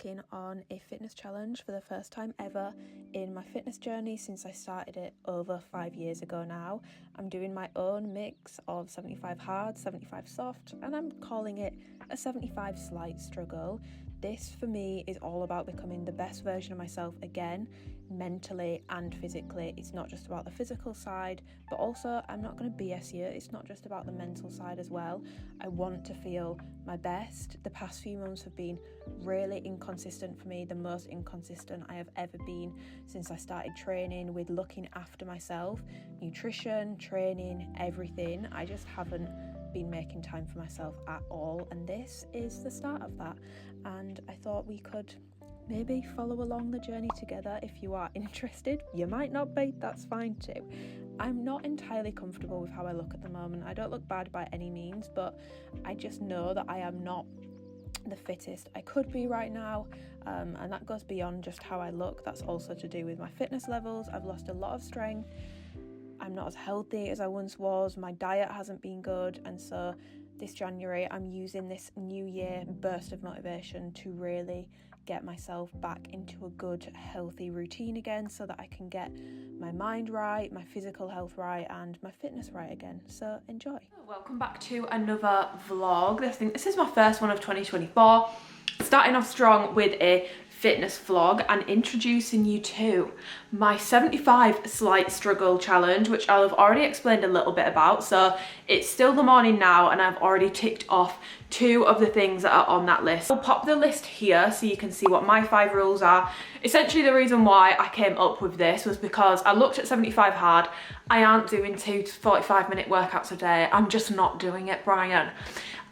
embarking on a fitness challenge for the first time ever in my fitness journey since I started it over 5 years ago now. I'm doing my own mix of 75 hard, 75 soft, and I'm calling it a 75 slight struggle. This for me is all about becoming the best version of myself again, mentally and physically. It's not just about the physical side, but also I'm not going to BS you. It's not just about the mental side as well. I want to feel my best. The past few months have been really inconsistent for me, the most inconsistent I have ever been since I started training, with looking after myself, nutrition, training, everything. I just haven't been making time for myself at all, and this is the start of that. And I thought we could maybe follow along the journey together. If you are interested, you might not be, that's fine too. I'm not entirely comfortable with how I look at the moment. I don't look bad by any means, but I just know that I am not the fittest I could be right now, and that goes beyond just how I look. That's also to do with my fitness levels. I've lost a lot of strength. I'm not as healthy as I once was. My diet hasn't been good, and so this January I'm using this new year burst of motivation to really get myself back into a good healthy routine again, so that I can get my mind right, my physical health right, and my fitness right again. So enjoy. Welcome back to another vlog. I think this is my first one of 2024. Starting off strong with a fitness vlog and introducing you to my 75 slight struggle challenge, which I'll have already explained a little bit about. So it's still the morning now and I've already ticked off 2 of the things that are on that list. I'll pop the list here so you can see what my 5 rules are. Essentially the reason why I came up with this was because I looked at 75 hard. I aren't doing 2 to 45-minute workouts a day. I'm just not doing it, Brian.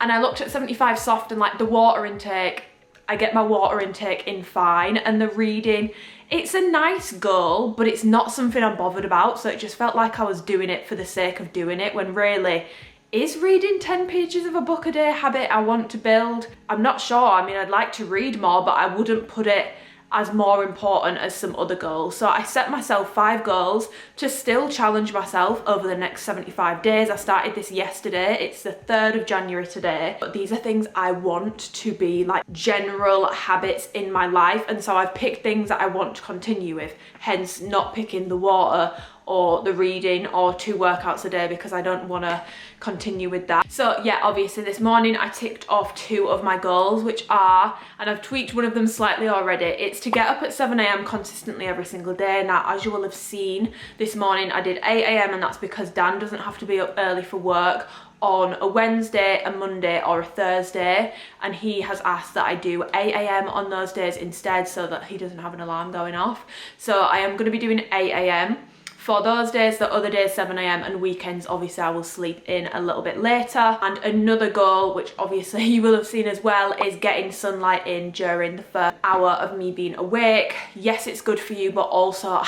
And I looked at 75 soft and like the water intake, I get my water intake in fine, and the reading, it's a nice goal, but it's not something I'm bothered about. So it just felt like I was doing it for the sake of doing it, when really, is reading 10 pages of a book a day a habit I want to build? I'm not sure. I mean, I'd like to read more, but I wouldn't put it as more important as some other goals. So I set myself 5 goals to still challenge myself over the next 75 days. I started this yesterday. It's the 3rd of January today. But these are things I want to be like general habits in my life. And so I've picked things that I want to continue with, hence not picking the water or the reading or 2 workouts a day, because I don't want to continue with that. So yeah, obviously this morning I ticked off 2 of my goals, which are, and I've tweaked one of them slightly already, it's to get up at 7 a.m. consistently every single day. Now, as you will have seen, this morning I did 8 a.m. and that's because Dan doesn't have to be up early for work on a Wednesday, a Monday or a Thursday, and he has asked that I do 8 a.m. on those days instead, so that he doesn't have an alarm going off. So I am going to be doing 8 a.m. for those days. The other days 7 a.m. and weekends obviously I will sleep in a little bit later. And another goal, which obviously you will have seen as well, is getting sunlight in during the first hour of me being awake. Yes, it's good for you, but also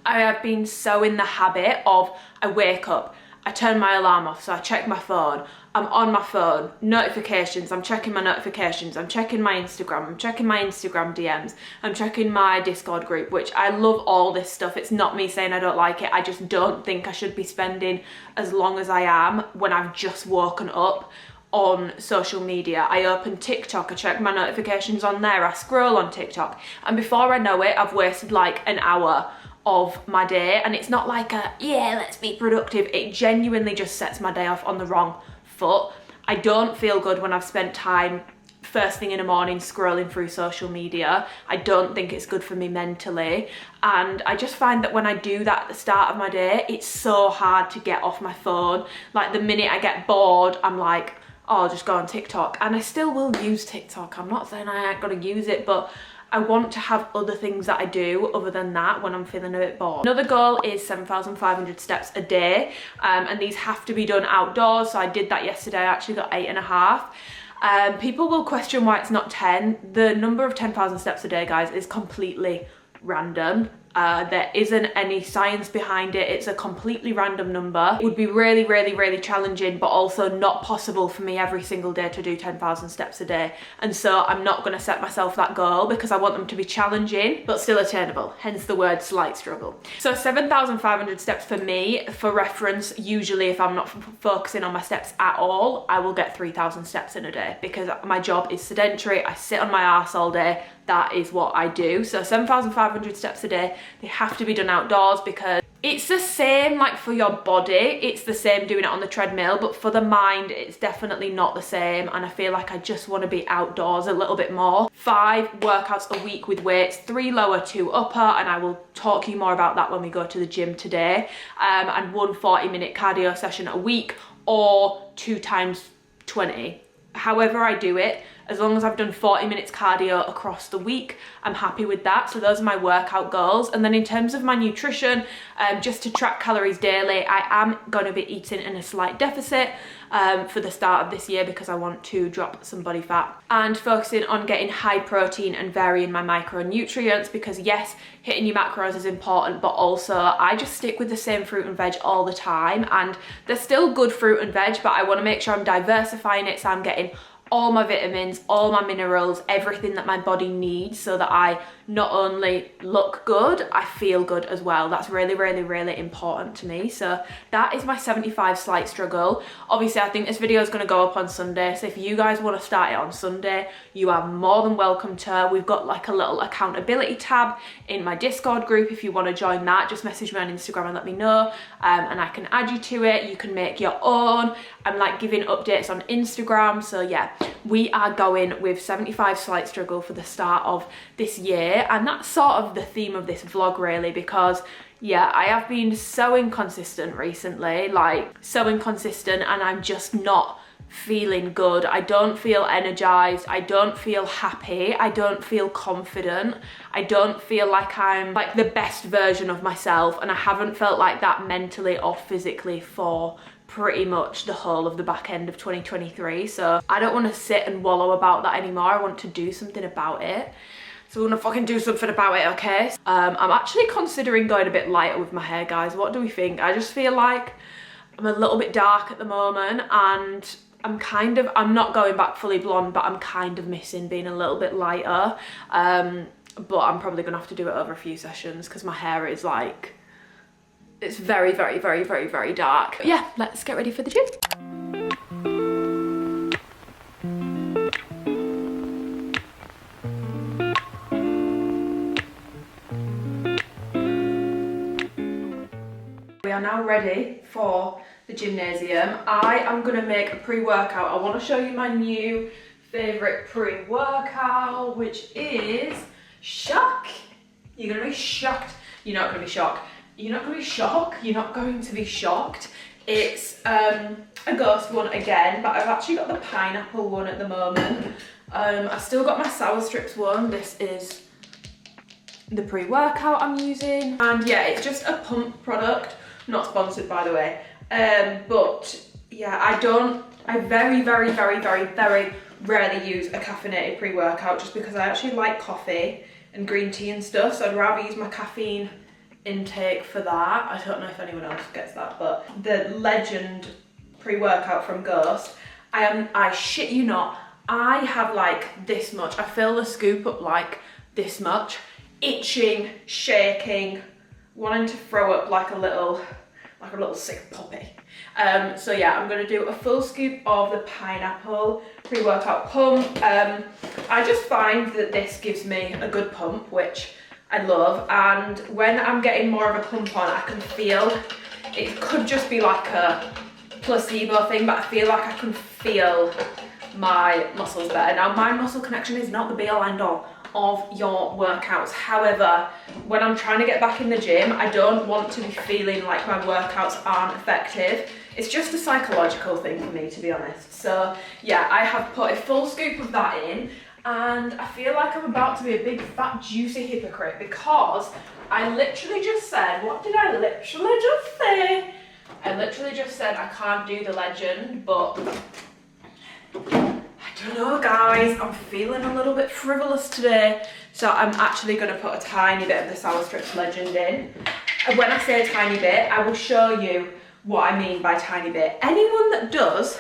I have been so in the habit of, I wake up, I turn my alarm off, so I check my phone, I'm on my phone, notifications, I'm checking my notifications, I'm checking my Instagram, I'm checking my Instagram DMs, I'm checking my Discord group, which I love all this stuff. It's not me saying I don't like it, I just don't think I should be spending as long as I am when I've just woken up on social media. I open TikTok, I check my notifications on there, I scroll on TikTok, and before I know it, I've wasted like an hour of my day. And it's not like a, yeah, let's be productive. It genuinely just sets my day off on the wrong foot. I don't feel good when I've spent time first thing in the morning scrolling through social media. I don't think it's good for me mentally, and I just find that when I do that at the start of my day, it's so hard to get off my phone. Like the minute I get bored, I'm like, oh, I'll just go on TikTok, and I still will use TikTok. I'm not saying I ain't gonna use it, but I want to have other things that I do other than that when I'm feeling a bit bored. Another goal is 7,500 steps a day, and these have to be done outdoors. So I did that yesterday. I actually got 8.5. People will question why it's not 10. The number of 10,000 steps a day, guys, is completely random. There isn't any science behind it. It's a completely random number. It would be really, really, really challenging, but also not possible for me every single day to do 10,000 steps a day. And so I'm not going to set myself that goal because I want them to be challenging, but still attainable. Hence the word slight struggle. So 7,500 steps for me, for reference, usually if I'm not focusing on my steps at all, I will get 3,000 steps in a day because my job is sedentary. I sit on my ass all day. That is what I do. So 7,500 steps a day, they have to be done outdoors because it's the same like for your body, it's the same doing it on the treadmill, but for the mind, it's definitely not the same. And I feel like I just want to be outdoors a little bit more. 5 workouts a week with weights, 3 lower, 2 upper, and I will talk to you more about that when we go to the gym today. And 1 40-minute cardio session a week or 2 times 20. However I do it, as long as I've done 40 minutes cardio across the week, I'm happy with that. So those are my workout goals. And then in terms of my nutrition, just to track calories daily, I am going to be eating in a slight deficit for the start of this year because I want to drop some body fat, and focusing on getting high protein and varying my micronutrients because yes, hitting your macros is important, but also I just stick with the same fruit and veg all the time, and they're still good fruit and veg, but I want to make sure I'm diversifying it so I'm getting all my vitamins, all my minerals, everything that my body needs so that I not only look good, I feel good as well. That's really, really, really important to me. So that is my 75 slight struggle. Obviously, I think this video is going to go up on Sunday. So if you guys want to start it on Sunday, you are more than welcome to. We've got like a little accountability tab in my Discord group. If you want to join that, just message me on Instagram and let me know. And I can add you to it. You can make your own. I'm like giving updates on Instagram. So yeah, we are going with 75 slight struggle for the start of this year. And that's sort of the theme of this vlog really, because yeah, I have been so inconsistent recently, like so inconsistent, and I'm just not feeling good. I don't feel energized. I don't feel happy. I don't feel confident. I don't feel like I'm like the best version of myself, and I haven't felt like that mentally or physically for pretty much the whole of the back end of 2023. So I don't want to sit and wallow about that anymore. I want to do something about it. So we're gonna fucking do something about it, okay? I'm actually considering going a bit lighter with my hair, guys. What do we think? I just feel like I'm a little bit dark at the moment, and I'm not going back fully blonde, but I'm kind of missing being a little bit lighter. But I'm probably gonna have to do it over a few sessions because my hair is like, it's very, very, very, very, very dark. But yeah, let's get ready for the gym. We are now ready for the gymnasium. I am going to make a pre-workout. I want to show you my new favourite pre-workout, which is shock. You're going to be shocked. You're not going to be shocked. You're not going to be shocked. You're not going to be shocked. It's a ghost one again, but I've actually got the pineapple one at the moment. I've still got my sour strips one. This is the pre-workout I'm using. And yeah, it's just a pump product. Not sponsored, by the way. But yeah, I very, very, very, very, very rarely use a caffeinated pre-workout just because I actually like coffee and green tea and stuff. So I'd rather use my caffeine intake for that. I don't know if anyone else gets that, but the Legend pre-workout from Ghost, I shit you not, I have like this much. I fill the scoop up like this much, itching, shaking, wanting to throw up like a little sick puppy. So yeah, I'm gonna do a full scoop of the pineapple pre-workout pump. I just find that this gives me a good pump, which I love, and when I'm getting more of a pump on, I can feel, it could just be like a placebo thing, but I feel like I can feel my muscles better. Now, mind muscle connection is not the be all end all of your workouts. However, when I'm trying to get back in the gym, I don't want to be feeling like my workouts aren't effective. It's just a psychological thing for me, to be honest. So yeah, I have put a full scoop of that in, and I feel like I'm about to be a big fat juicy hypocrite because I literally just said, what did I literally just say? I literally just said I can't do the Legend, but I don't know, guys, I'm feeling a little bit frivolous today, so I'm actually going to put a tiny bit of the Sour Strips Legend in. And when I say a tiny bit, I will show you what I mean by tiny bit. Anyone that does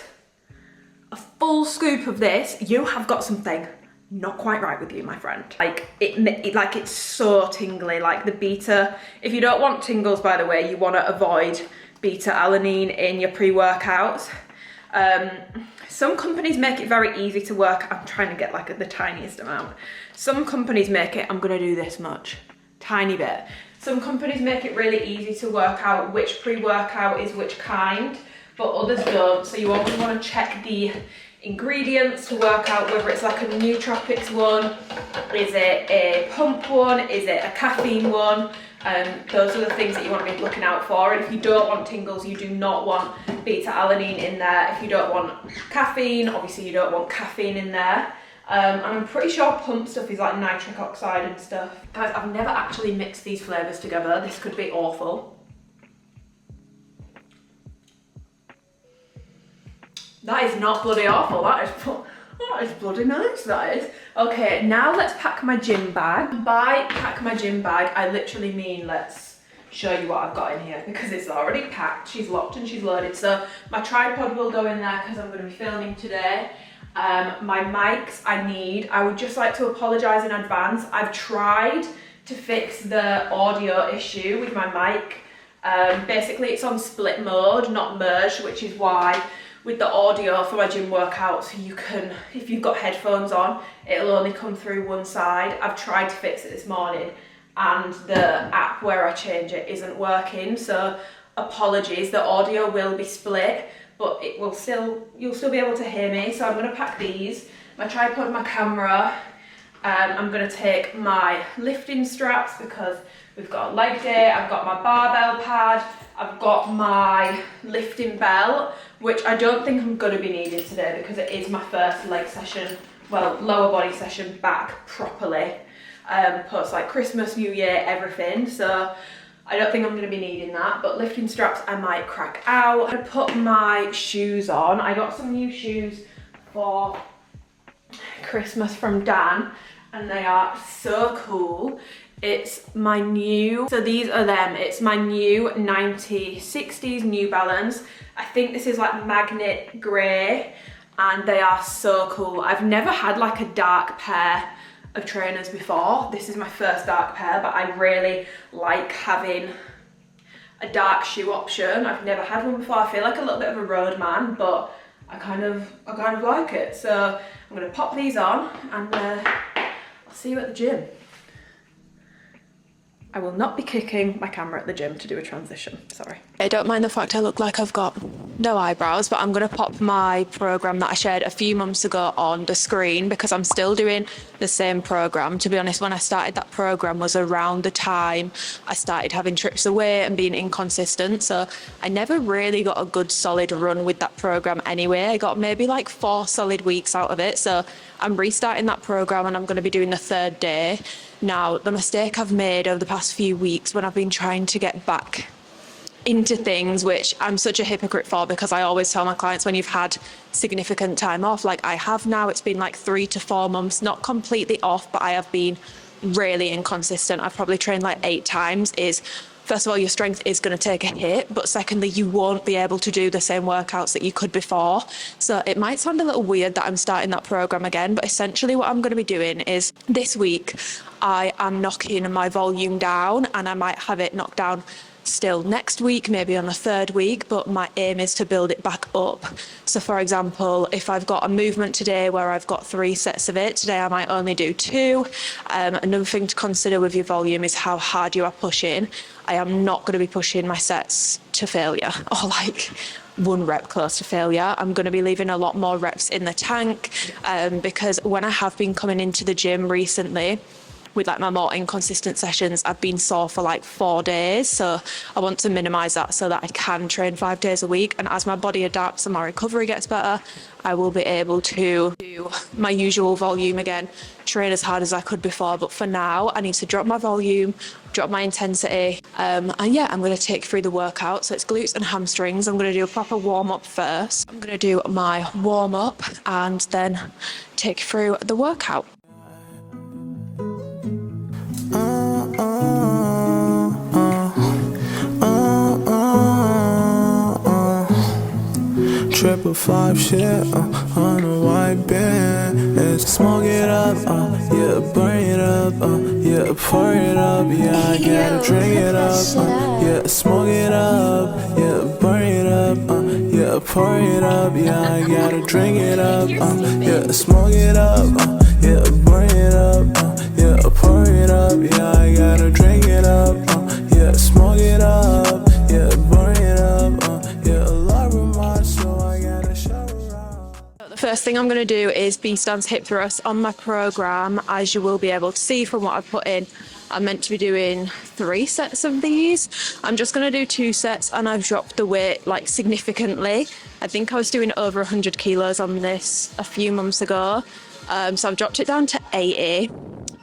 a full scoop of this, you have got something not quite right with you, my friend. Like it's so tingly, like the beta. If you don't want tingles, by the way, you want to avoid beta alanine in your pre-workouts. Some companies make it very easy to work. I'm trying to get like the tiniest amount. Some companies make it, I'm gonna do this much, tiny bit. Some companies make it really easy to work out which pre-workout is which kind, but others don't. So you always want to check the ingredients to work out whether it's like a nootropics one, is it a pump one, is it a caffeine one. Those are the things that you want to be looking out for. And if you don't want tingles, you do not want beta alanine in there. If you don't want caffeine, obviously you don't want caffeine in there. And I'm pretty sure pump stuff is like nitric oxide and stuff. Guys, I've never actually mixed these flavours together. This could be awful. That is not bloody awful, that is bloody nice, that is. Okay, now let's pack my gym bag. By pack my gym bag, I literally mean let's show you what I've got in here, because it's already packed, she's locked and she's loaded. So my tripod will go in there because I'm going to be filming today. My mics I would just like to apologise in advance. I've tried to fix the audio issue with my mic. Basically it's on split mode, not merged, which is why with the audio for my gym workouts, you can, if you've got headphones on, it'll only come through one side. I've tried to fix it this morning and the app where I change it isn't working, so apologies, the audio will be split, but it will still, you'll still be able to hear me. So I'm gonna pack these, my tripod, my camera. I'm gonna take my lifting straps because we've got a leg day, I've got my barbell pad, I've got my lifting belt, which I don't think I'm gonna be needing today because it is my first leg session, well, lower body session back properly, post like Christmas, New Year, everything. So I don't think I'm gonna be needing that, but lifting straps I might crack out. I'm gonna put my shoes on. I got some new shoes for Christmas from Dan, and they are so cool. It's my new, so these are them. It's my new 9060s New Balance. I think this is like magnet grey, and they are so cool. I've never had like a dark pair of trainers before. This is my first dark pair, but I really like having a dark shoe option. I've never had one before. I feel like a little bit of a road man, but I kind of like it. So I'm gonna pop these on and I'll see you at the gym. I will not be kicking my camera at the gym to do a transition, sorry. I don't mind the fact I look like I've got no eyebrows, but I'm gonna pop my program that I shared a few months ago on the screen because I'm still doing the same program. To be honest, when I started that program was around the time I started having trips away and being inconsistent. So I never really got a good solid run with that program anyway. I got maybe like 4 solid weeks out of it. So I'm restarting that program and I'm gonna be doing the 3rd day. Now, the mistake I've made over the past few weeks when I've been trying to get back into things, which I'm such a hypocrite for because I always tell my clients when you've had significant time off, like I have now, it's been like 3 to 4 months, not completely off, but I have been really inconsistent. I've probably trained like 8 times, is first of all, your strength is going to take a hit, but secondly, you won't be able to do the same workouts that you could before. So it might sound a little weird that I'm starting that program again, but essentially what I'm going to be doing is this week, I am knocking my volume down, and I might have it knocked down still next week, maybe on the 3rd week, but my aim is to build it back up. So for example, if I've got a movement today where I've got 3 sets of it, today I might only do 2. Another thing to consider with your volume is how hard you are pushing. I am not going to be pushing my sets to failure or like 1 rep close to failure. I'm going to be leaving a lot more reps in the tank because when I have been coming into the gym recently, with like my more inconsistent sessions, I've been sore for like 4 days. So I want to minimize that so that I can train 5 days a week. And as my body adapts and my recovery gets better, I will be able to do my usual volume again, train as hard as I could before. But for now, I need to drop my volume, drop my intensity. And yeah, I'm going to take through the workout. So it's glutes and hamstrings. I'm going to do a proper warm up first. I'm going to do my warm up and then take through the workout. Triple five shit on a white band. Let's smoke it up, yeah, burn it up, yeah, pour it up, yeah, I gotta drink it up, yeah, smoke it up, yeah, burn it up, yeah, pour it up, yeah, I gotta drink it up, yeah, smoke it up, yeah, burn it up, yeah, pour it up, yeah, I gotta drink it up, yeah, smoke it up, yeah, burn it up, yeah, a lot of my soul, I gotta show around. The first thing I'm going to do is B-stance hip thrust on my program. As you will be able to see from what I've put in, I'm meant to be doing 3 sets of these. I'm just going to do 2 sets, and I've dropped the weight like significantly. I think I was doing over 100 kilos on this a few months ago. So I've dropped it down to 80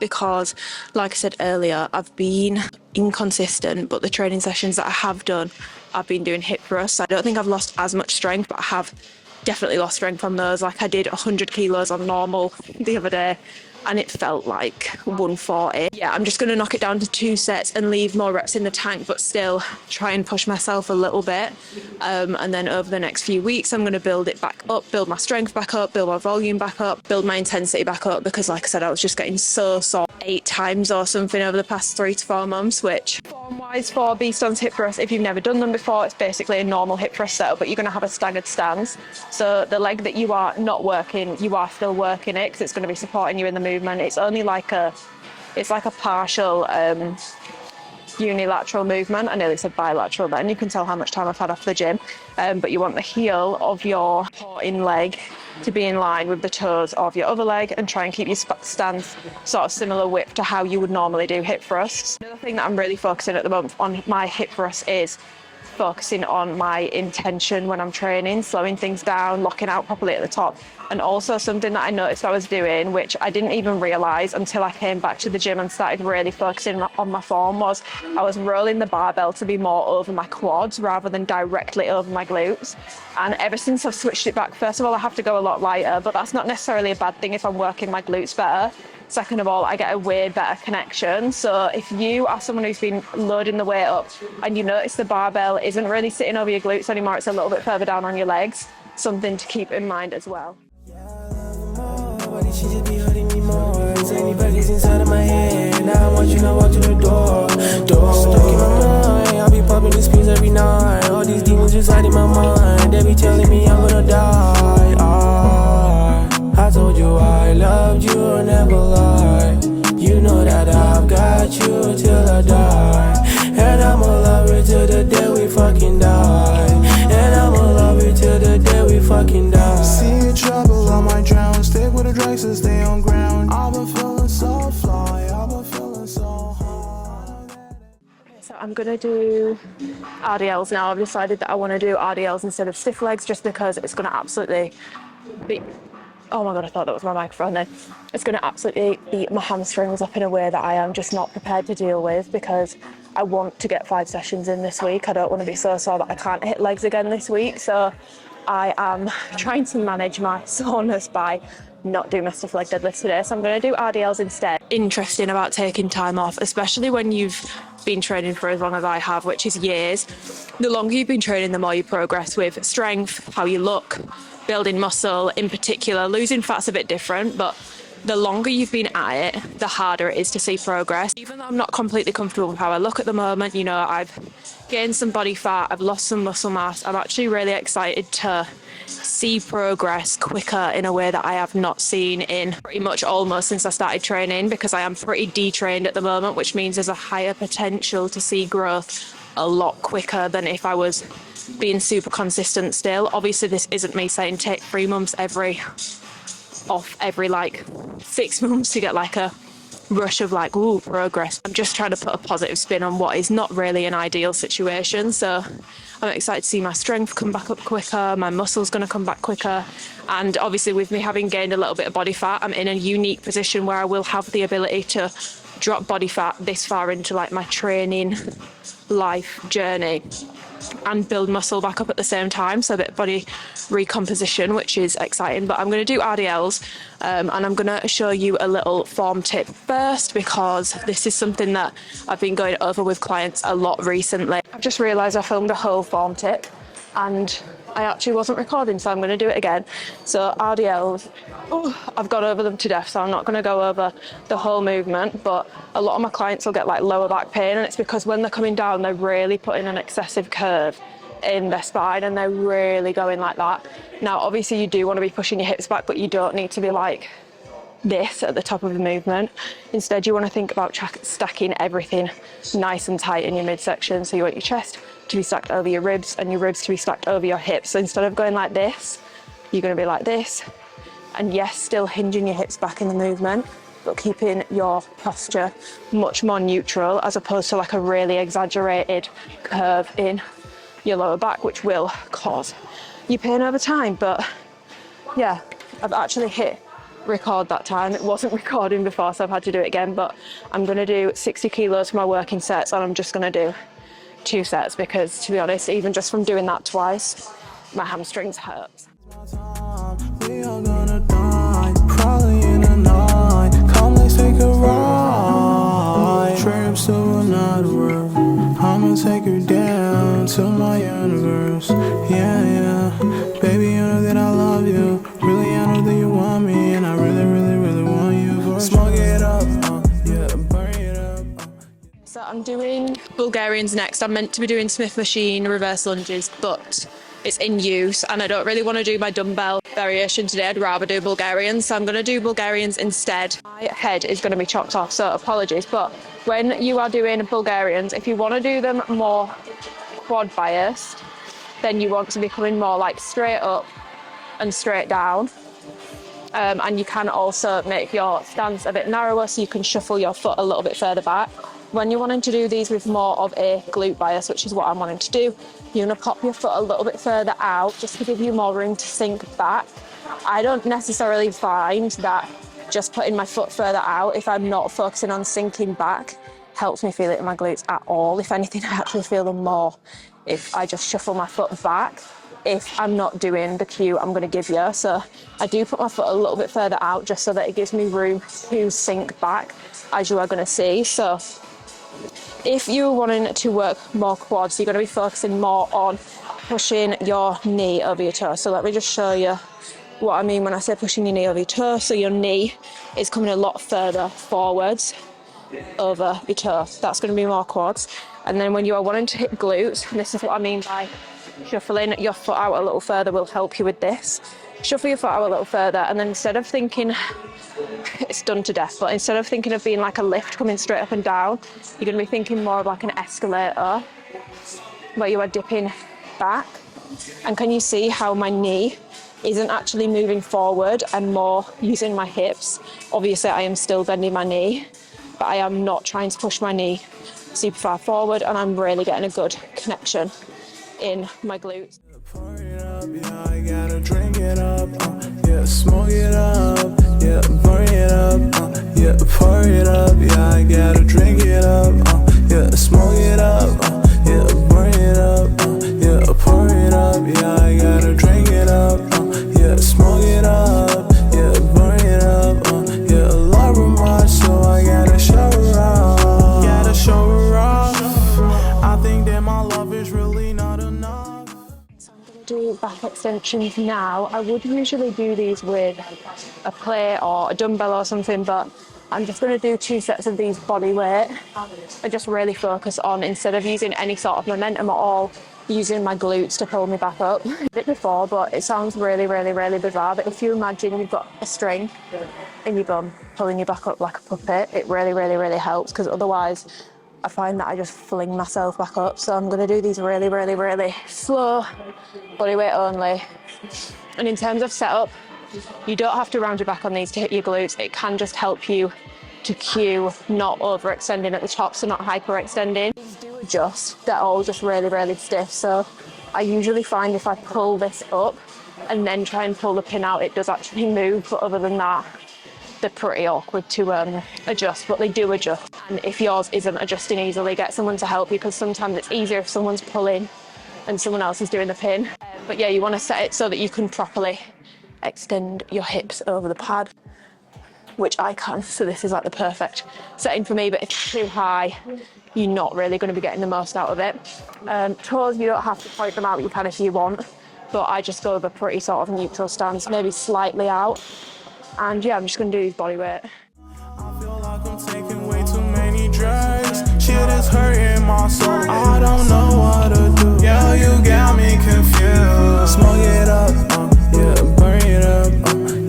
because, like I said earlier, I've been inconsistent, but the training sessions that I have done, I've been doing hip thrusts. I don't think I've lost as much strength, but I have definitely lost strength on those. Like I did 100 kilos on normal the other day and it felt like 140. Yeah, I'm just going to knock it down to 2 sets and leave more reps in the tank, but still try and push myself a little bit. And then over the next few weeks, I'm going to build it back up, build my strength back up, build my volume back up, build my intensity back up, because like I said, I was just getting so sore 8 times or something over the past 3 to 4 months, which form-wise for B-stance hip thrust, if you've never done them before, it's basically a normal hip thrust setup, but you're going to have a staggered stance. So the leg that you are not working, you are still working it because it's going to be supporting you in the movement. It's only like a partial unilateral movement. I nearly said bilateral then. You can tell how much time I've had off the gym. But you want the heel of your supporting leg to be in line with the toes of your other leg and try and keep your stance sort of similar width to how you would normally do hip thrusts. Another thing that I'm really focusing at the moment on my hip thrust is focusing on my intention when I'm training, slowing things down, locking out properly at the top. And also something that I noticed I was doing, which I didn't even realise until I came back to the gym and started really focusing on my form, was I was rolling the barbell to be more over my quads rather than directly over my glutes. And ever since I've switched it back, first of all, I have to go a lot lighter, but that's not necessarily a bad thing if I'm working my glutes better. Second of all, I get a way better connection. So if you are someone who's been loading the weight up and you notice the barbell isn't really sitting over your glutes anymore, it's a little bit further down on your legs, something to keep in mind as well. She just be hurting me more. Tiny burgers inside of my head. Now I want you to walk to the door. Stuck in my mind. I'll be popping these pills every night. All these demons reside in my mind. They be telling me I'm gonna die. I told you I loved you, I'll never lie. You know that I've got you till I die. And I'ma love you till the day we fucking die. And I'ma love you till the day we fucking die. See trouble, I might drown. Stick with the drugs and stay on ground. I've been feeling so fly, I've been feeling so hard. So I'm gonna do RDLs now. I've decided that I want to do RDLs instead of stiff legs just because it's gonna absolutely beat. Oh my god, I thought that was my microphone then. It's going to absolutely beat my hamstrings up in a way that I am just not prepared to deal with, because I want to get 5 sessions in this week. I don't want to be so sore that I can't hit legs again this week. So I am trying to manage my soreness by not doing my stiff leg deadlifts today. So I'm going to do RDLs instead. Interesting about taking time off, especially when you've been training for as long as I have, which is years. The longer you've been training, the more you progress with strength, how you look, building muscle in particular. Losing fat's a bit different, but the longer you've been at it, the harder it is to see progress. Even though I'm not completely comfortable with how I look at the moment, you know, I've gained some body fat, I've lost some muscle mass, I'm actually really excited to see progress quicker in a way that I have not seen in pretty much almost since I started training, because I am pretty detrained at the moment, which means there's a higher potential to see growth a lot quicker than if I was being super consistent still. Obviously this isn't me saying take 3 months every like 6 months to get like a rush of like, ooh, progress. I'm just trying to put a positive spin on what is not really an ideal situation. So I'm excited to see my strength come back up quicker, my muscle's going to come back quicker. And obviously with me having gained a little bit of body fat, I'm in a unique position where I will have the ability to drop body fat this far into like my training life journey and build muscle back up at the same time, so a bit of body recomposition, which is exciting. But I'm going to do RDLs and I'm going to show you a little form tip first, because this is something that I've been going over with clients a lot recently. I've just realised I filmed a whole form tip and I actually wasn't recording, so I'm going to do it again. So RDLs, I've gone over them to death, so I'm not going to go over the whole movement, but a lot of my clients will get like lower back pain, and it's because when they're coming down, they're really putting an excessive curve in their spine and they're really going like that. Now, obviously you do want to be pushing your hips back, but you don't need to be like this at the top of the movement. Instead, you want to think about stacking everything nice and tight in your midsection. So you want your chest to be stacked over your ribs and your ribs to be stacked over your hips. So instead of going like this, you're going to be like this. And yes, still hinging your hips back in the movement, but keeping your posture much more neutral, as opposed to like a really exaggerated curve in your lower back, which will cause you pain over time. But yeah, I've actually hit record that time. It wasn't recording before, so I've had to do it again. But I'm going to do 60 kilos for my working sets, and I'm just going to do 2 sets, because to be honest, even just from doing that twice, my hamstrings hurt. We are gonna die, probably in the night. Come, let's take a ride. Trips to another world. I'ma take her down to my universe. Yeah, yeah. Baby, you know that I love you. Really, I know that you want me, and I really, really, really want you. For smoke it up, yeah, burn it up. So I'm doing Bulgarians next. I'm meant to be doing Smith machine reverse lunges, but it's in use and I don't really want to do my dumbbell variation today. I'd rather do Bulgarians, so I'm going to do Bulgarians instead. My head is going to be chopped off, so apologies. But when you are doing Bulgarians, if you want to do them more quad biased, then you want to be coming more like straight up and straight down. And you can also make your stance a bit narrower, so you can shuffle your foot a little bit further back. When you're wanting to do these with more of a glute bias, which is what I'm wanting to do, you're going to pop your foot a little bit further out just to give you more room to sink back. I don't necessarily find that just putting my foot further out, if I'm not focusing on sinking back, helps me feel it in my glutes at all. If anything, I actually feel them more if I just shuffle my foot back, if I'm not doing the cue I'm going to give you. So I do put my foot a little bit further out just so that it gives me room to sink back, as you are going to see. So if you're wanting to work more quads, you're going to be focusing more on pushing your knee over your toe. So let me just show you what I mean when I say pushing your knee over your toe. So your knee is coming a lot further forwards over your toe. That's going to be more quads. And then when you are wanting to hit glutes, and this is what I mean by shuffling your foot out a little further will help you with this. Shuffle your foot out a little further, and then instead of thinking, it's done to death, but instead of thinking of being like a lift coming straight up and down, you're going to be thinking more of like an escalator where you are dipping back. And can you see how my knee isn't actually moving forward and more using my hips? Obviously I am still bending my knee, but I am not trying to push my knee super far forward, and I'm really getting a good connection in my glutes. Pour it up, yeah, I gotta drink it up, yeah, smoke it up, yeah, burn it up, yeah, pour it up, yeah, I gotta drink it up, yeah, smoke it up, yeah, burn it up, yeah, pour it up, yeah, I gotta drink it up, yeah, smoke it up, yeah, burn it up, yeah, love her much, so I gotta show her off, gotta show her off. I think that my love is really not enough. Do back extensions now. I would usually do these with a plate or a dumbbell or something, but I'm just going to do 2 sets of these body weight. I just really focus on, instead of using any sort of momentum at all, using my glutes to pull me back up. I did it before, but it sounds really, really, really bizarre. But if you imagine you've got a string in your bum pulling you back up like a puppet, it really, really, really helps, because otherwise I find that I just fling myself back up. So I'm going to do these really, really, really slow, body weight only. And in terms of setup, you don't have to round your back on these to hit your glutes. It can just help you to cue not overextending at the top, so not hyperextending. These do adjust, they're all just really, really stiff. So I usually find if I pull this up and then try and pull the pin out, it does actually move. But other than that, they're pretty awkward to adjust, but they do adjust. And if yours isn't adjusting easily, get someone to help you, because sometimes it's easier if someone's pulling and someone else is doing the pin. But yeah, you want to set it so that you can properly extend your hips over the pad, which I can. So this is like the perfect setting for me, but if it's too high, you're not really going to be getting the most out of it. Toes, you don't have to point them out, you can if you want, but I just go with a pretty sort of neutral stance, maybe slightly out. And yeah, I'm just going to do these body weight. I feel like I'm taking way too many drugs. Shit is hurting my soul. I don't know what to do. Yeah, you got me confused. Smoke it up, yeah, burn it up,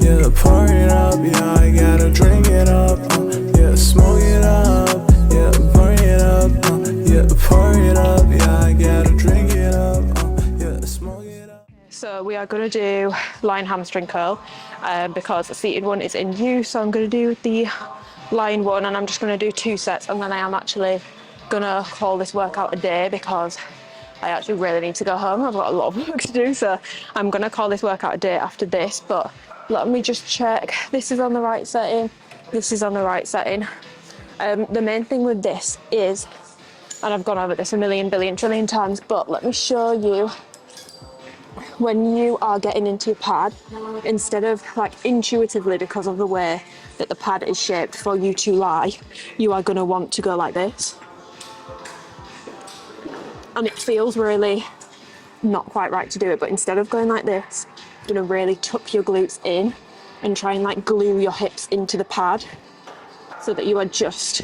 yeah, pour it up, yeah, I gotta drink it up, yeah, smoke it up, yeah, burn it up, yeah, pour it up, yeah, I gotta drink it up, yeah, smoke it up. So we are going to do lying hamstring curl because the seated one is in use. So I'm going to do the lying one, and I'm just going to do 2 sets, and then I am actually going to call this workout a day because I actually really need to go home. I've got a lot of work to do, so I'm going to call this workout a day after this. But let me just check. This is on the right setting. This is on the right setting. The main thing with this is, and I've gone over this a million, billion, trillion times, but let me show you. When you are getting into your pad, instead of like intuitively, because of the way that the pad is shaped for you to lie, you are going to want to go like this. And it feels really not quite right to do it, but instead of going like this, you're going to really tuck your glutes in and try and like glue your hips into the pad so that you are just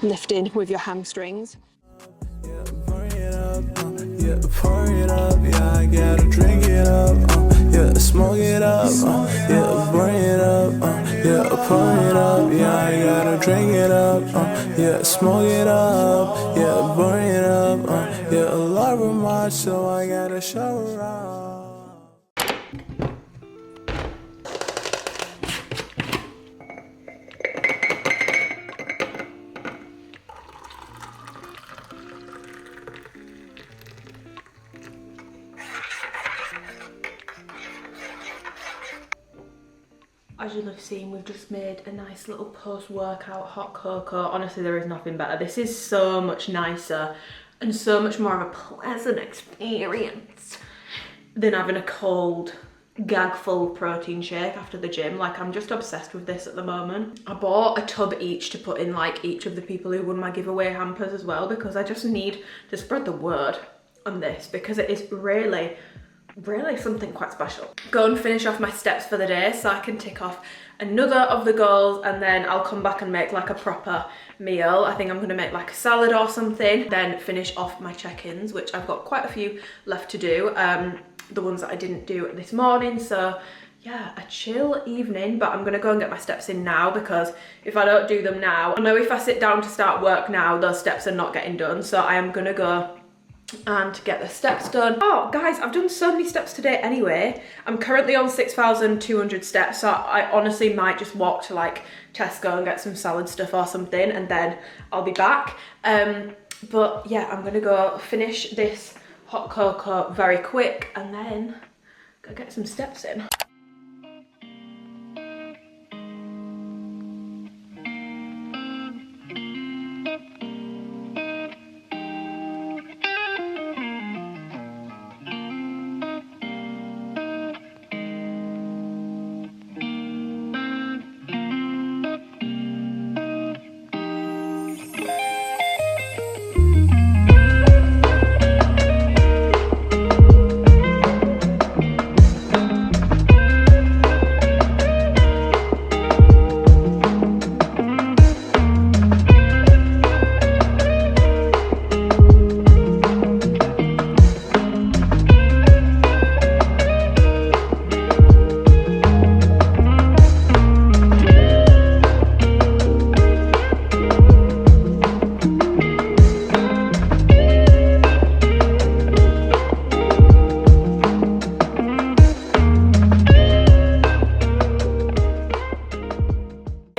lifting with your hamstrings. Yeah, pour it up, yeah, I gotta drink it up, yeah, smoke it up, yeah, burn it up, yeah, pour it up, yeah, I gotta drink it up, yeah, smoke it up, yeah, burn it up, yeah, a lot of much, so I gotta shower up. As you'll have seen, we've just made a nice little post-workout hot cocoa. Honestly, there is nothing better. This is so much nicer and so much more of a pleasant experience than having a cold, gag-full protein shake after the gym. Like, I'm just obsessed with this at the moment. I bought a tub each to put in like each of the people who won my giveaway hampers as well, because I just need to spread the word on this, because it is really something quite special. Go and finish off my steps for the day so I can tick off another of the goals, and then I'll come back and make like a proper meal. I think I'm gonna make like a salad or something, then finish off my check-ins, which I've got quite a few left to do, the ones that I didn't do this morning. So yeah, a chill evening, but I'm gonna go and get my steps in now, because if I don't do them now, I know if I sit down to start work now, those steps are not getting done. So I am gonna go and get the steps done. Oh guys, I've done so many steps today anyway. I'm currently on 6,200 steps, so I honestly might just walk to like Tesco and get some salad stuff or something, and then I'll be back. But yeah, I'm gonna go finish this hot cocoa very quick and then go get some steps in.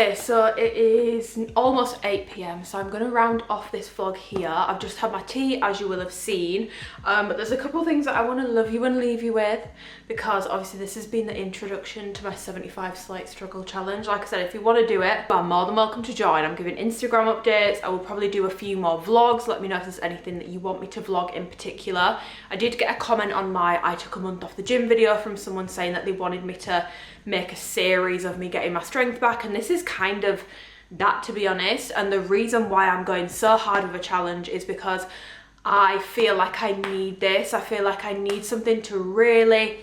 Okay, so it is almost 8 p.m, so I'm going to round off this vlog here. I've just had my tea, as you will have seen, but there's a couple of things that I want to love you and leave you with, because obviously this has been the introduction to my 75 slight struggle challenge. Like I said, if you want to do it, I'm more than welcome to join. I'm giving Instagram updates. I will probably do a few more vlogs. Let me know if there's anything that you want me to vlog in particular. I did get a comment on my I took a month off the gym video from someone saying that they wanted me to make a series of me getting my strength back, and this is kind of that, to be honest. And the reason why I'm going so hard with a challenge is because I feel like I need this. I feel like I need something to really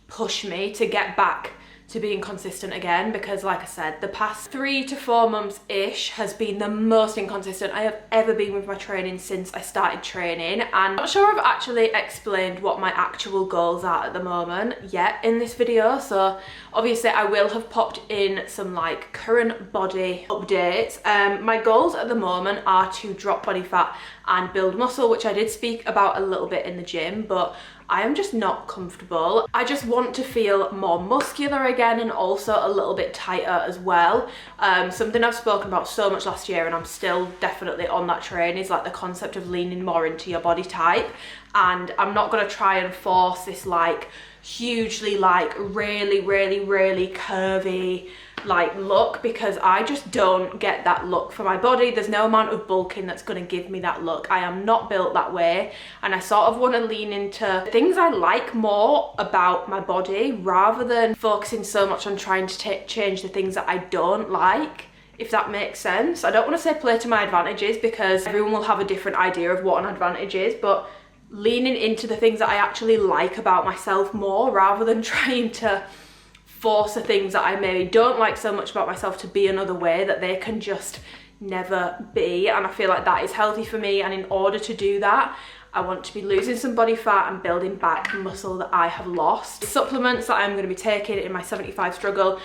push me to get back to being consistent again, because like I said, the past 3 to 4 months-ish has been the most inconsistent I have ever been with my training since I started training. And I'm not sure I've actually explained what my actual goals are at the moment yet in this video, so obviously I will have popped in some like current body updates. My goals at the moment are to drop body fat and build muscle, which I did speak about a little bit in the gym, but I am just not comfortable. I just want to feel more muscular again, and also a little bit tighter as well. Something I've spoken about so much last year, and I'm still definitely on that train, is like the concept of leaning more into your body type. And I'm not going to try and force this like hugely like really curvy like look, because I just don't get that look for my body. There's no amount of bulking that's going to give me that look. I am not built that way, and I sort of want to lean into things I like more about my body, rather than focusing so much on trying to change the things that I don't like, if that makes sense. I don't want to say play to my advantages, because everyone will have a different idea of what an advantage is, but leaning into the things that I actually like about myself more, rather than trying to force the things that I maybe don't like so much about myself to be another way that they can just never be. And I feel like that is healthy for me, and in order to do that, I want to be losing some body fat and building back muscle that I have lost. Supplements that I'm going to be taking in my 75 struggle,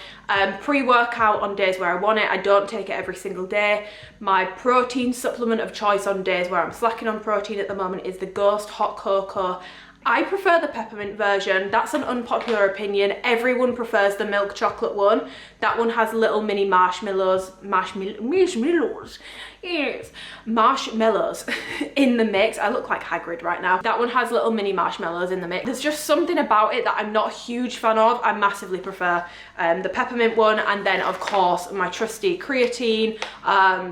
pre-workout on days where I want it. I don't take it every single day. My protein supplement of choice on days where I'm slacking on protein at the moment is the Ghost Hot Cocoa. I prefer the peppermint version. That's an unpopular opinion. Everyone prefers the milk chocolate one. That one has little mini marshmallows in the mix. I look like Hagrid right now. That one has little mini marshmallows in the mix. There's just something about it that I'm not a huge fan of. I massively prefer the peppermint one, and then of course my trusty creatine.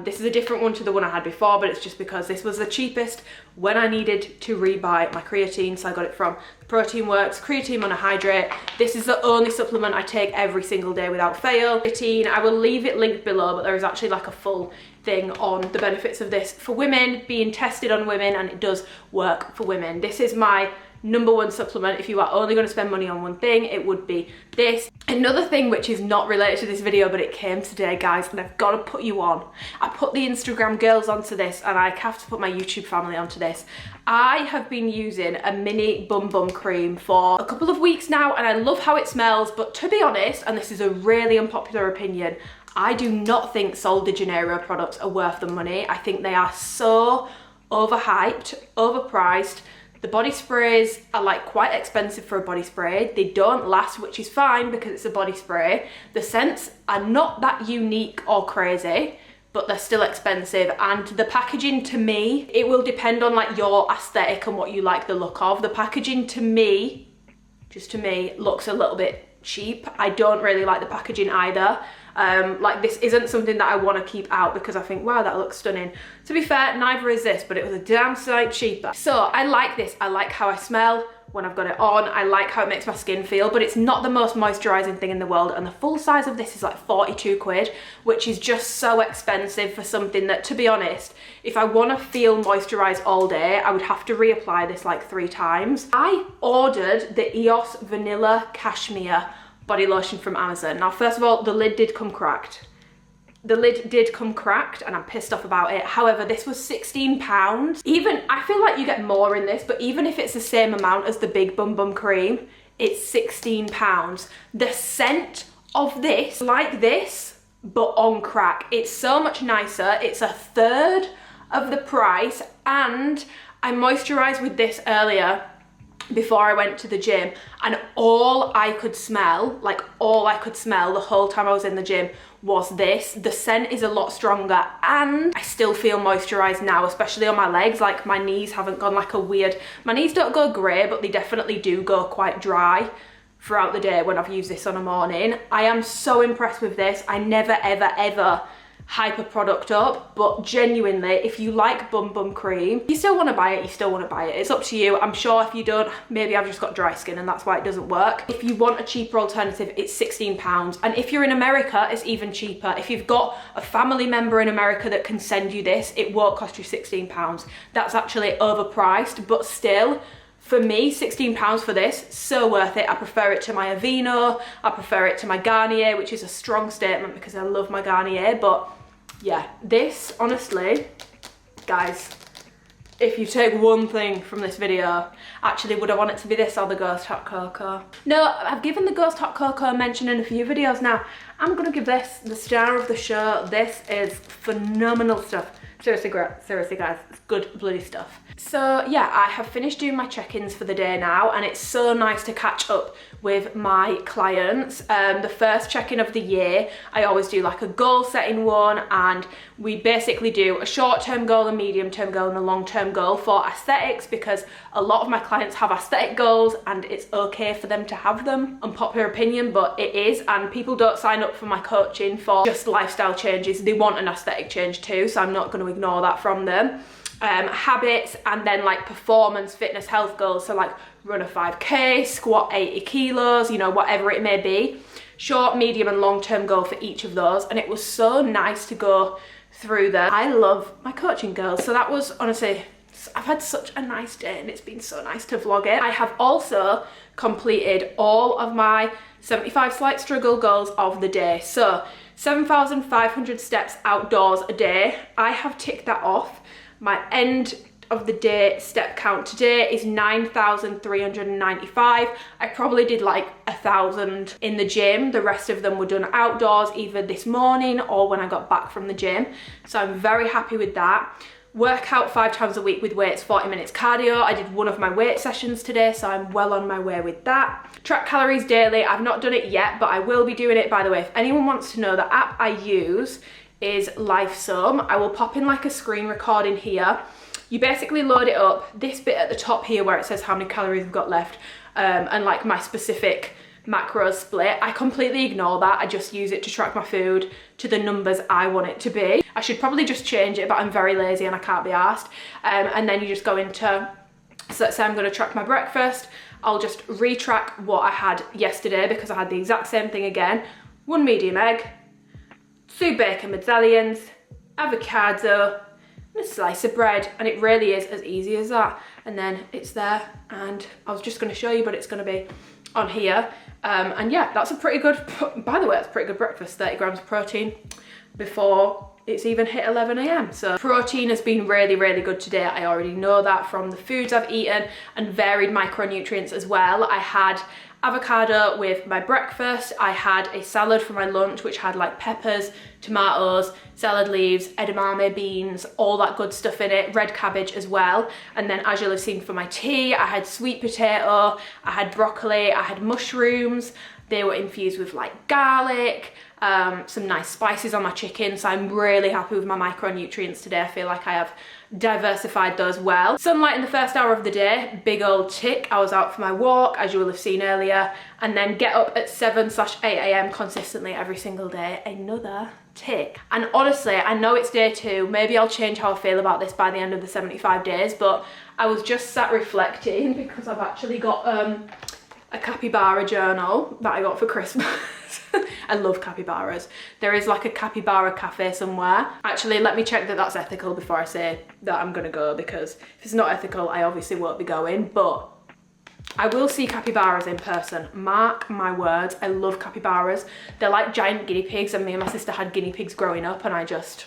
This is a different one to the one I had before, but it's just because this was the cheapest when I needed to rebuy my creatine, so I got it from Protein Works Creatine Monohydrate. This is the only supplement I take every single day without fail. Creatine, I will leave it linked below, but there is actually like a full thing on the benefits of this for women, being tested on women, and it does work for women. This is my #1 supplement. If you are only going to spend money on one thing, it would be this. Another thing which is not related to this video, but it came today, guys, and I've got to put you on. I put the Instagram girls onto this, and I have to put my YouTube family onto this. I have been using a mini bum bum cream for a couple of weeks now, and I love how it smells, but to be honest, and this is a really unpopular opinion, I do not think Sol de Janeiro products are worth the money. I think they are so overhyped, overpriced. The body sprays are like quite expensive for a body spray. They don't last, which is fine because it's a body spray. The scents are not that unique or crazy, but they're still expensive. And the packaging, to me, it will depend on like your aesthetic and what you like the look of. The packaging to me, just to me, looks a little bit cheap. I don't really like the packaging either. Like this isn't something that I want to keep out because I think, wow, that looks stunning. To be fair, neither is this, but it was a damn sight cheaper. So I like this. I like how I smell when I've got it on. I like how it makes my skin feel, but it's not the most moisturizing thing in the world. And the full size of this is like 42 quid, which is just so expensive for something that, to be honest, if I want to feel moisturized all day, I would have to reapply this like 3 times. I ordered the EOS Vanilla Cashmere body lotion from Amazon. Now, first of all, the lid did come cracked. The lid did come cracked, and I'm pissed off about it. However, this was £16. Even, I feel like you get more in this, but even if it's the same amount as the big bum bum cream, it's £16. The scent of this, like this, but on crack. It's so much nicer. It's a third of the price, and I moisturized with this earlier before I went to the gym, and all I could smell, like all I could smell the whole time I was in the gym was this. The scent is a lot stronger, and I still feel moisturized now, especially on my legs. Like my knees haven't gone like a weird, my knees don't go grey, but they definitely do go quite dry throughout the day when I've used this on a morning. I am so impressed with this. I never ever ever hype a product up, but genuinely, if you like bum cream, you still want to buy it, you still want to buy it. It's up to you. I'm sure if you don't, maybe I've just got dry skin and that's why it doesn't work. If you want a cheaper alternative, it's £16. And if you're in America, it's even cheaper. If you've got a family member in America that can send you this, it won't cost you £16. That's actually overpriced, but still, for me, £16 for this, so worth it. I prefer it to my Aveeno, I prefer it to my Garnier, which is a strong statement because I love my Garnier, but yeah, this, honestly, guys, if you take one thing from this video, actually, would I want it to be this or the Ghost Hot Cocoa? No, I've given the Ghost Hot Cocoa a mention in a few videos now. I'm gonna give this the star of the show. This is phenomenal stuff. Seriously, guys, it's good bloody stuff. So yeah, I have finished doing my check-ins for the day now, and it's so nice to catch up with my clients. The first check-in of the year, I always do like a goal setting one, and we basically do a short-term goal, a medium-term goal, and a long-term goal for aesthetics, because a lot of my clients have aesthetic goals and it's okay for them to have them. Unpopular opinion, but it is, and people don't sign up for my coaching for just lifestyle changes. They want an aesthetic change too, so I'm not going to ignore that from them. Habits, and then like performance, fitness, health goals, so like run a 5k, squat 80 kilos, you know, whatever it may be. Short, medium and long-term goal for each of those, and it was so nice to go through them. I love my coaching girls, so that was, honestly, I've had such a nice day and it's been so nice to vlog it. I have also completed all of my 75 slight struggle goals of the day. So 7,500 steps outdoors a day, I have ticked that off. My end of the day step count today is 9,395. I probably did like 1,000 in the gym. The rest of them were done outdoors, either this morning or when I got back from the gym. So I'm very happy with that. Workout 5 times a week with weights, 40 minutes cardio. I did one of my weight sessions today, so I'm well on my way with that. Track calories daily. I've not done it yet, but I will be doing it. By the way, if anyone wants to know, the app I use is LifeSum. I will pop in like a screen recording here. You basically load it up, this bit at the top here where it says how many calories I've got left, and like my specific macros split. I completely ignore that. I just use it to track my food to the numbers I want it to be. I should probably just change it, but I'm very lazy and I can't be arsed. And then you just go into, so let's say I'm going to track my breakfast. I'll just retrack what I had yesterday because I had the exact same thing again. 1 medium egg, 2 bacon medallions, avocado, and a slice of bread, and it really is as easy as that. And then it's there, and I was just going to show you, but it's going to be on here. And yeah, that's a pretty good, by the way, that's a pretty good breakfast. 30 grams of protein before it's even hit 11 AM. So protein has been really, really good today. I already know that from the foods I've eaten, and varied micronutrients as well. I had avocado with my breakfast. I had a salad for my lunch, which had like peppers, tomatoes, salad leaves, edamame beans, all that good stuff in it, red cabbage as well. And then as you'll have seen for my tea, I had sweet potato, I had broccoli, I had mushrooms. They were infused with like garlic, some nice spices on my chicken. So I'm really happy with my micronutrients today. I feel like I have diversified those well. Sunlight in the first hour of the day, big old tick. I was out for my walk, as you will have seen earlier, and then get up at 7/8 AM consistently every single day, another tick. And honestly, I know it's day 2, maybe I'll change how I feel about this by the end of the 75 days, but I was just sat reflecting because I've actually got a capybara journal that I got for Christmas. I love capybaras. There is like a capybara cafe somewhere. Actually, let me check that that's ethical before I say that I'm gonna go, because if it's not ethical, I obviously won't be going, but I will see capybaras in person. Mark my words, I love capybaras. They're like giant guinea pigs, and me and my sister had guinea pigs growing up, and I just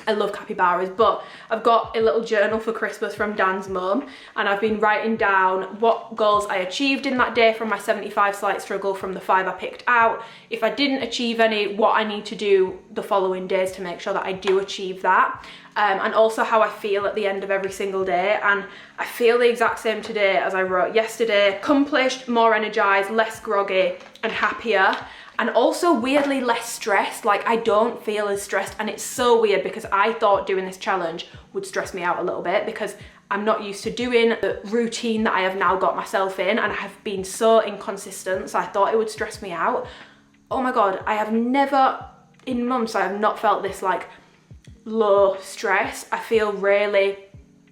I love capybaras, but I've got a little journal for Christmas from Dan's mum, and I've been writing down what goals I achieved in that day from my 75 slight struggle from the 5 I picked out. If I didn't achieve any, what I need to do the following days to make sure that I do achieve that. And also how I feel at the end of every single day, and I feel the exact same today as I wrote yesterday. Accomplished, more energized, less groggy and happier, and also weirdly less stressed. Like, I don't feel as stressed, and it's so weird because I thought doing this challenge would stress me out a little bit because I'm not used to doing the routine that I have now got myself in, and I have been so inconsistent, so I thought it would stress me out. Oh my god, I have never in months, I have not felt this like low stress. I feel really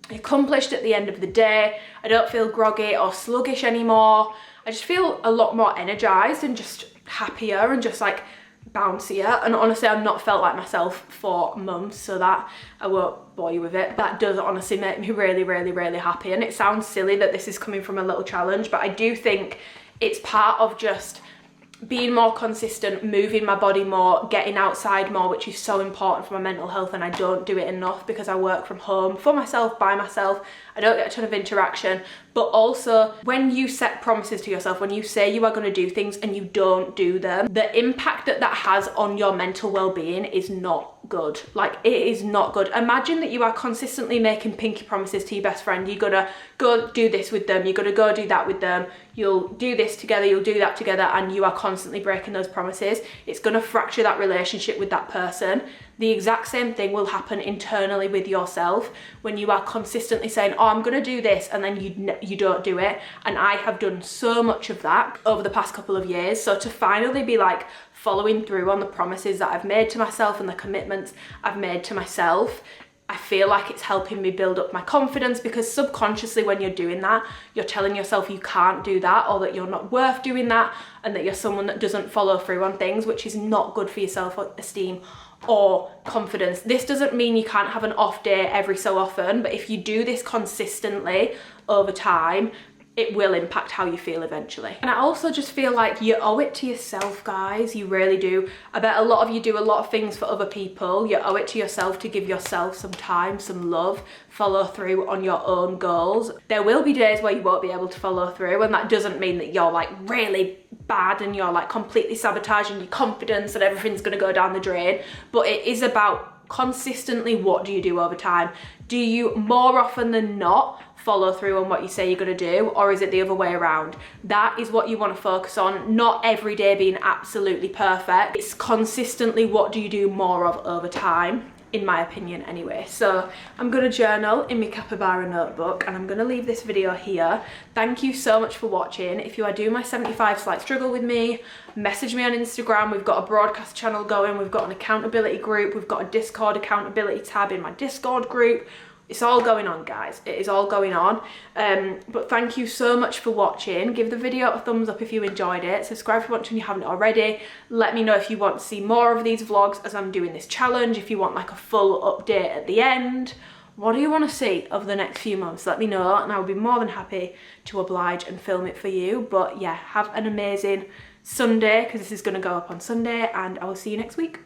accomplished at the end of the day. I don't feel groggy or sluggish anymore. I just feel a lot more energized and just happier and just like bouncier, and honestly I've not felt like myself for months, so that I won't bore you with it. That does honestly make me really, really, really happy, and it sounds silly that this is coming from a little challenge, but I do think it's part of just being more consistent, moving my body more, getting outside more, which is so important for my mental health, and I don't do it enough because I work from home for myself, by myself. I don't get a ton of interaction, but also when you set promises to yourself, when you say you are going to do things and you don't do them, the impact that that has on your mental well-being is not good. Like, it is not good. Imagine that you are consistently making pinky promises to your best friend. You're gonna go do this with them, you're gonna go do that with them, you'll do this together, you'll do that together, and you are constantly breaking those promises. It's gonna fracture that relationship with that person. The exact same thing will happen internally with yourself when you are consistently saying, oh, I'm gonna do this, and then you don't do it. And I have done so much of that over the past couple of years. So to finally be like following through on the promises that I've made to myself and the commitments I've made to myself, I feel like it's helping me build up my confidence, because subconsciously when you're doing that, you're telling yourself you can't do that, or that you're not worth doing that, and that you're someone that doesn't follow through on things, which is not good for your self-esteem or confidence. This doesn't mean you can't have an off day every so often, but if you do this consistently over time, it will impact how you feel eventually. And I also just feel like you owe it to yourself, guys. You really do. I bet a lot of you do a lot of things for other people. You owe it to yourself to give yourself some time, some love, follow through on your own goals. There will be days where you won't be able to follow through, and that doesn't mean that you're like really bad and you're like completely sabotaging your confidence and everything's gonna go down the drain. But it is about consistently, what do you do over time? Do you more often than not follow through on what you say you're going to do, or is it the other way around? That is what you want to focus on. Not every day being absolutely perfect. It's consistently, what do you do more of over time, in my opinion anyway. So I'm going to journal in my capybara notebook, and I'm going to leave this video here. Thank you so much for watching. If you are doing my 75 slight struggle with me, message me on Instagram. We've got a broadcast channel going, we've got an accountability group, we've got a Discord accountability tab in my Discord group. It's all going on, guys. It is all going on. But thank you so much for watching. Give the video a thumbs up if you enjoyed it. Subscribe if you want to and you haven't already. Let me know if you want to see more of these vlogs as I'm doing this challenge. If you want like a full update at the end. What do you want to see over the next few months? Let me know, and I'll be more than happy to oblige and film it for you. But yeah, have an amazing Sunday, because this is going to go up on Sunday, and I will see you next week.